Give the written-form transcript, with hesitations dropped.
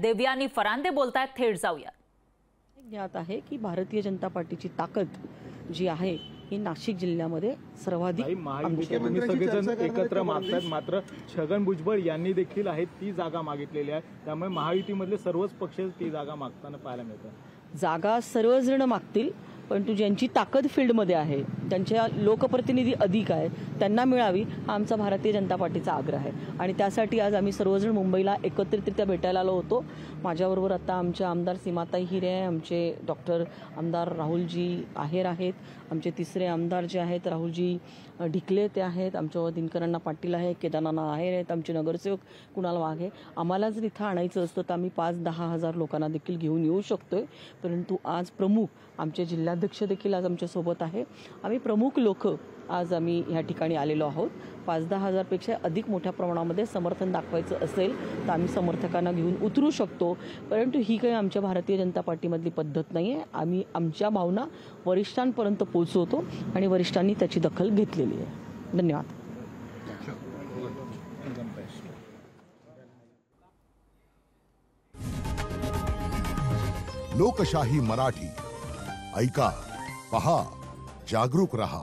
देवयानी फरांदे बोलतायत, थेट जाऊया। ज्ञात आहे की भारतीय जनता पार्टीची ताकद जी आहे ही नाशिक जिल्ह्यामध्ये सर्वाधिक सगळेजण एकत्र मागतात, मात्र छगन भुजबळ यांनी देखील ती जागा मागितलेली आहे, त्यामुळे महायुतीमधले सर्वच पक्ष ती जागा मागताना पाहायला मिळतात। जागा सर्वजण मागतील, परंतु ज्यांची ताकद फील्डमध्ये आहे, त्यांच्या लोकप्रतिनिधी अधिक आहे, त्यांना मिळावी हा आमचा भारतीय जनता पार्टीचा आग्रह आहे। आणि त्यासाठी आज आम्ही सर्वजण मुंबईला एकत्रितरित्या भेटायला आलो होतो। माझ्याबरोबर आता आमचे आमदार सीमाताई हिरे आहे, आमचे डॉक्टर आमदार राहुलजी आहेर आहेत, आमचे तिसरे आमदार जे आहेत राहुलजी ढिकले ते आहेत, आमच्या दिनकरांना पाटील आहे, केदारनाथ आहेर आहेत, आमचे नगरसेवक कुणाल वाघ आहे। आम्हाला जर इथं आणायचं असतं तर आम्ही 5-10 हजार लोकांना देखील घेऊन येऊ शकतोय, परंतु आज प्रमुख आमचे जिल्हाध्यक्ष देखील आज आमच्या सोबत आहे। आम्ही प्रमुख लोक आज आम्ही ह्या ठिकाणी आलेलो आहोत। 5-10 हजारपेक्षा अधिक मोठ्या प्रमाणामध्ये समर्थन दाखवायचं असेल तर आम्ही समर्थकांना घेऊन उतरू शकतो, परंतु ही काही आमच्या भारतीय जनता पार्टीमधली पद्धत नाही आहे। आम्ही आमच्या भावना वरिष्ठांपर्यंत पोहोचवतो आणि वरिष्ठांनी त्याची दखल घेतलेली आहे। धन्यवाद। लोकशाही मराठी ऐका, पहा, जागरूक रहा।